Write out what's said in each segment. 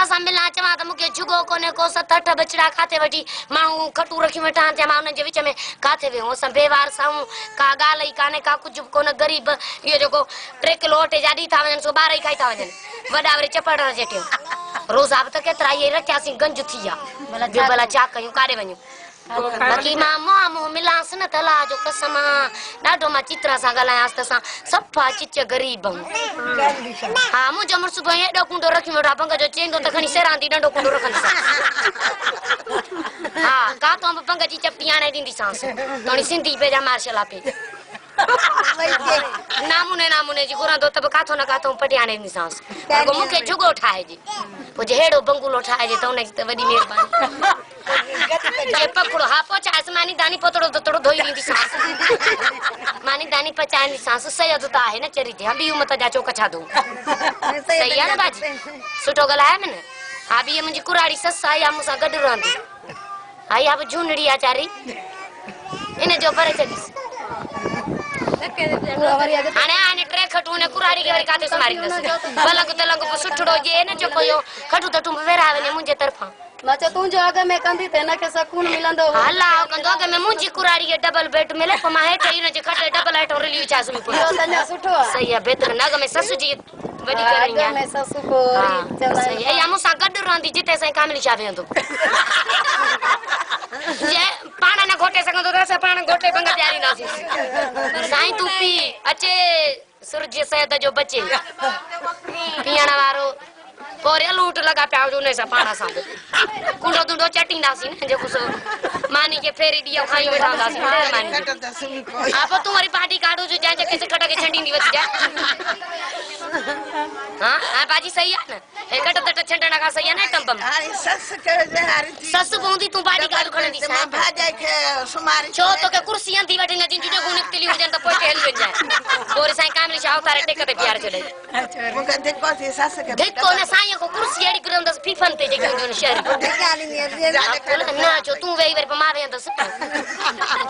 सत्ता सा मिला चवा त मुके जुगो कोने को 7-8 बचड़ा खाते वठी माण्हू खटू रखी वेठा ते मां उन जे विच में काथे वे हो सब बेवार साऊं का गाल ही काने का कुछ कोन गरीब यो जो 3 किलो अटे जा दी था वजन सो 12 ही खाई था वजन वडा वरे चपड़ जेटियो रोज आप त केतरा ये रख्यासी गंज थिया भला चा कयूं काडे वणू बाकी मां मोह मिलास न तला जो कसम डाडो मां चित्रा सा गलायास त सा सफा चिच गरीब हां मुजो मुर्स भई एडो कुंडो रखी वठा पंग जो चेंदो त खणी सेरांदी डंडो कुंडो रखंदी हां का तो पंग जी चपटी आणे दींदी सांस तोणी सिंधी पे जा मार्शल आपे नामुने जी गुरा दो तब काथो न काथो पटी आणे दी सांस को मुके जुगो ठाए जी पो जे हेडो बंगुलो ठाए जे त उन त वडी मेहरबानी जे पकड़ो हा पोचा आसमानी दानी पोतड़ो तड़ो धोई दी सांस मानी दानी पचाए दी सांस सयद त आहे न चरी जे हबी मत जा चोक छा दो सही है न बाजी सुठो गला है मन हा बी मुजी कुराड़ी सस आई मुसा गड रहंदी आई अब झुनड़ी आचारी इने जो पर चलीस आने ट्रे खटू ने कुराड़ी के वरी काते सुमारी दस बलंग सुठड़ो जे न चको यो खटू त तुम वेरावे ने मुजे तरफा मचे तू जो अगे में कंदी ते न के सकून मिलंदो हल्ला कंदो अगे में मुजी कुराड़ी के डबल बेड मिले प मा हेठे इन जे खटे डबल आइटम रिलीव चा सुमी पो तन्या सुठो सही है बेहतर नग में ससु जी वडी करणी है में ससु को चला सही है या मुसा गड रहंदी जिते सही कामली छा वेंदो जे पाणा न घोटे सकंदो त पाण घोटे बंग तैयारी नासी साईं तू पी अचे सूरज सैद जो बचे पियण वारो पोरे लूट लगा प्या जो ने सा पाणा सा कुंडो दुंडो चटींदासी न जे कुछ मानी के फेरी दियो खाई बैठांदासी मानी आप तू हरी पार्टी काढो जो जा के कट के छंडी दी वच जा हां आ बाजी सही है न हे कट तट छंडना का सही है न टंपम हारी सस के हारी सस बोंदी तू पार्टी काढो खणदी सा भाजाई के सुमारी छो तो के कुर्सी अंधी वठी न जिन जो गुण तिली हो जन त पोटे हेल जाए पोरे साईं कामली छा उतारे टेक ते प्यार चले मुके देखो थी सस के देखो न साईं को कुर्सी एडी ग्रंदस फीफन ते जे जो शहर ना जो तू वेई वर मारे दस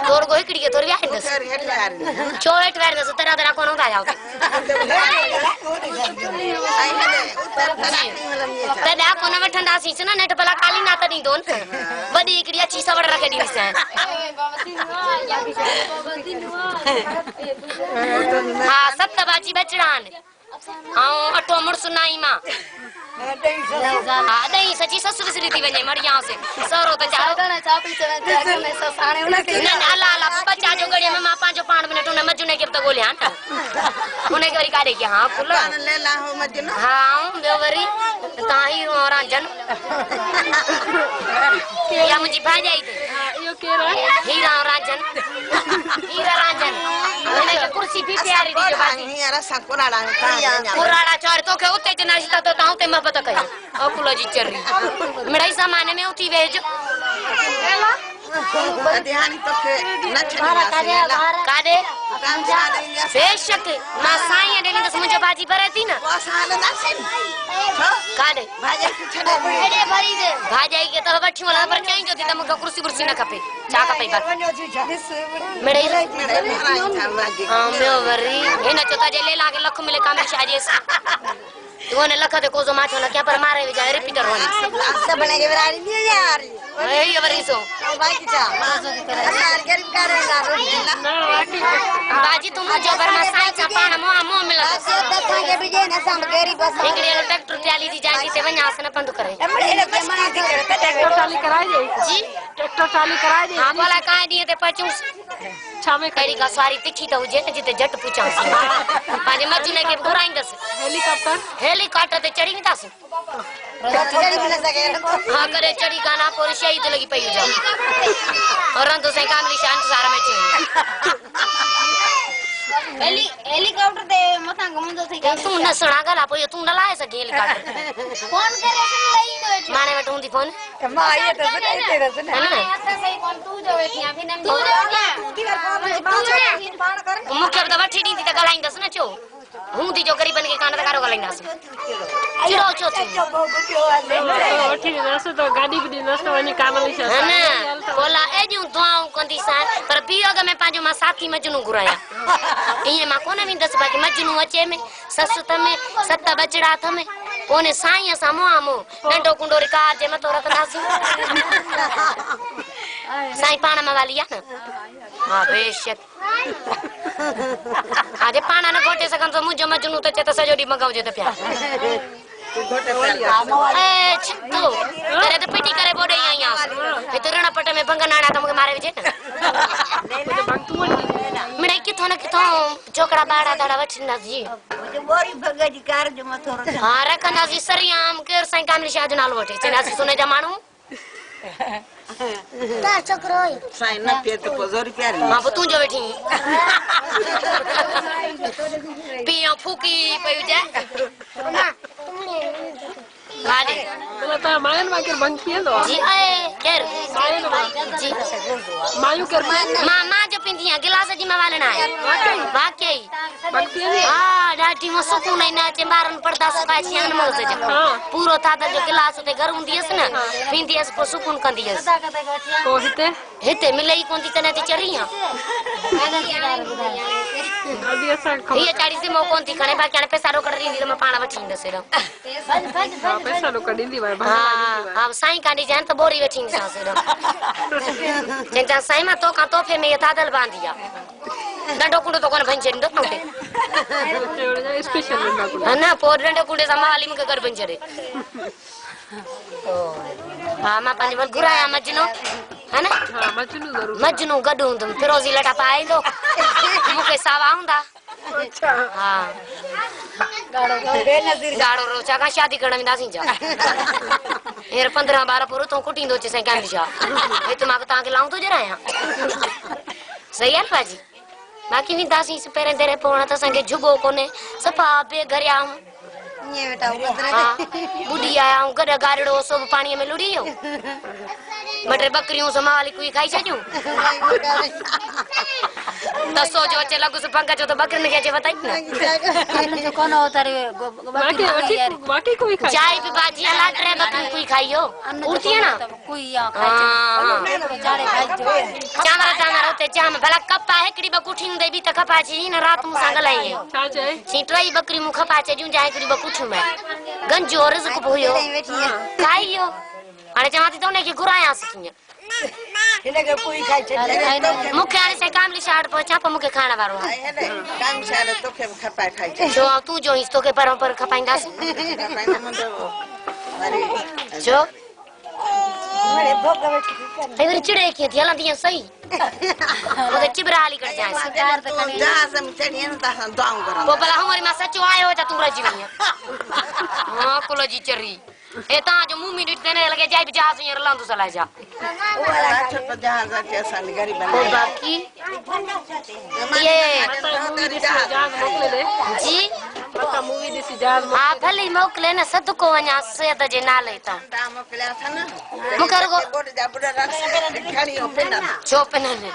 तोर को एकड़ी के तोर व्याह दस छो एट वेर दस तेरा तेरा कोन होता जाओ तदा कोन वठंदा सी न नेट भला काली ना तडी दोन बडी एकड़ी अच्छी सवड़ रखे दी से हां सत बाजी बचड़ान हां अटो मुर्स नाई मां हां दई सची ससुर सिरी थी वने मड़िया से सरो त चाओ गणा चापी चला के में ससाणे उन के न अला बच्चा जो गड़िया में मां पांचो 5 मिनट उन मजुने के त गोलिया न उने के वरी काडे के हां फुल ले ला हो मजनो हां बे वरी ताई और जन या मुजी भाजाई थे यो केरा हीरा राजन उने के कुर्सी भी तैयारी दी जो बाजी हिया रसा कुराड़ा कुराड़ा चोर तो के उते जना जिता तो ताऊ ते महबत कई अकुल जी चर्री मिड़ाई सामान में उठी वेज ध्यान तो के नचना कादे बेशक मां साईं ने दस मुझे बाजी भरे थी ना साल नसिन कादे भाजे के छड़े एडे भरी दे भाजाई के तो बच्ची वाला पर कहीं जो थी त मुका कुर्सी न खपे चा खपे बात मिड़ाई हां मैं वरी एना चोता जे ले लागे लख मिले काम शादी तू ने लख दे कोजो माचो न क्या पर मारे वे जाए रिपीटर होनी सब बने के बरारी नहीं यार ए ये वरी सो भाई की जा यार गरीब करेगा बाजी तुम जो बर में साईं चा पाण मो मिला से देखा के भी जे न सम गरीब बस इंगड़ी ट्रैक्टर ट्राली दी जाती ते वना आसन बंद करे के मना करे ट्रैक्टर चाली कराई दे जी ट्रैक्टर चाली कराई दे हां बोला काई दिए ते पचू छामे करी का सवारी तिखी तो जे न जिते जट पूछा पाजे मजने के घुराइंदस हेलीकॉप्टर ते चढ़ी नहीं दास चढ़ी भी न सके हां करे चढ़ी गाना पर शहीद लगी पई जा और रंदो से कामली शान सारा में चे हेलीकॉप्टर ते मथा घुमंदो थई तू न सुना गला पो तू न लाए सके हेलीकॉप्टर फोन करे लई दो माने में टूंदी फोन मां ये तो सुने ते है ना ऐसा सही कौन तू जो वेठिया फिर तू पाण कर मुखे तो वठी दी त गलाइंदस न चो हूं दी जो गरीबन के कान त कारो गलाइंदस चिरो चो ठीक है तो गाड़ी भी नष्ट वनी कामली से है ना बोला ए जू दुआऊं कंदी सा पर पियोग में पांजो मा साथी मजनू घुराया इए मा कोन विंदस बाकी मजनू अचे में ससु तमे सत बचड़ा थमे पोने साईं असां मोआमो नंढो कुंडो रिकार जे मथो रखंदासीं साईं पाण में वाली आहे न हाँ बेशक आज पाण न घोटे सघनि त मुंहिंजो मजनू त चए त सॼो ॾींहुं मगाउजे त पिया ए छितो करे त पिटी करे बोॾे आई आहियां हिते रण पट में भंग नाणा त मूंखे मारे विझे न मिड़ई किथों न किथों चोकड़ा बाड़ा दाड़ा वठंदासीं बोरी भगे जी कार जो मथो रख हाँ रखंदासीं सरियाम केरु साईं कामली शाह जो नालो वठे चवंदासीं सोने जा माण्हू साईं न पिए तो पोजोरी प्यारी मां पोइ तुंहिंजो वेठी पीओ फूकी पई हुजे गाॾी बोला ता मायन मा केर भंग पींदो जी आए केर मायन मा जी मायू केर मां जो पींदी आहियां गिलास जी मां वालणा आहे वाकई भंग पींदी हा ॾाढी में सुकून न अचे ॿारनि पर्दा सुकाए छियनि मौज जो पूरो थादल जो गिलास उते घर हूंदी हुअसि न पींदी हुअसि पोइ सुकून कंदी हुअसि तो हिते मिले ई कोन थी तॾहिं थी चरी अभी असा हीअ चाड़ी सिमो कोन थी खणे बाक़ी हाणे पैसा रोकड़ ॾींदी त मां पाण वठी ईंदसि पैसा लो कढींदी भाई हा साईं काढी जान त बोरी वठी ईंदीसांसि चवंदा साईं मां तोखां तोहफ़े में इहा थादल बांधी आहे नंढो कुंडो त कोन भंज छॾींदो स्पेशल न पोइ नंढे कुंडे सां माली मूंखे गॾु भंज छॾे हा मां पंहिंजे घुराया मजनू है न हां मजनू जरूर मजनू गॾु हूंदुमि फिरोज़ी लटा पाए ईंदो मूंखे सावा हूंदा अच्छा हा गाड़ो रो छाकाणि शादी करण वेंदासीं जा हींअर 15-12 पूरो तूं कुटींदो अचे साईं कामली शाह हिते मां तव्हांखे लाऊं थो जरायां सही आहे भाजी बाक़ी वेंदासीं पहिरें दरे पवण त असांखे झुगो कोन्हे सफ़ा बेघरिया ये बेटा हा बुढ़ी आया हूं गॾ गारड़ो सभु पाणीअ में लुड़ी वियो मटर बकरियूं समाली कुई खाई छॾियूं तसो जो अचे लॻुसि भंग जो त बकरियुनि खे अचे वताई न कोन उतारे वाकई कोई खाई चाय भी भाजी लाट रे बकरी कुई खाइयो उड़ती है ना कोई या खाई जाड़े खाई जो चामर होते चाम भला कपा हिकड़ी बकुठी हूंदे बि त खपा छी न रात मूं सां ॻाल्हाई छा चए सी टई बकरी मूं खपा छॾियूं जा हिकड़ी बकुठी में गंजो रिज़्क हुयो खाइयो हाणे चवां थी त उनखे घुरायांसि कीअं हिनखे कोई खाई छॾे मूंखे हाणे साईं कामली शाह पहुचां पोइ मूंखे खाइण वारो आहे काम शायद तोखे खपाए खाई छॾे छो तूं जो हिस तोखे पर पर खपाईंदासीं छो अरे भोग वेठी वरी चिड़े कीअं थी हलंदी आहे सही मूंखे चिबरा हाली कढजांसि पोइ भला हूं वरी मां सचो आयो त तूं रहिजी वञे हा कुल जी चरी ए तव्हांजो मुंहुं में ॾिठे न लॻे जाई बि जहाज़ हींअर लहंदो सलाह जा पोइ बाक़ी ये मोकले दे जी मता मूवी ॾिसी जहाज हा भले मोकिले न सदको वञा सेहत जे नाले तां मूंखे रुगो छो पिननि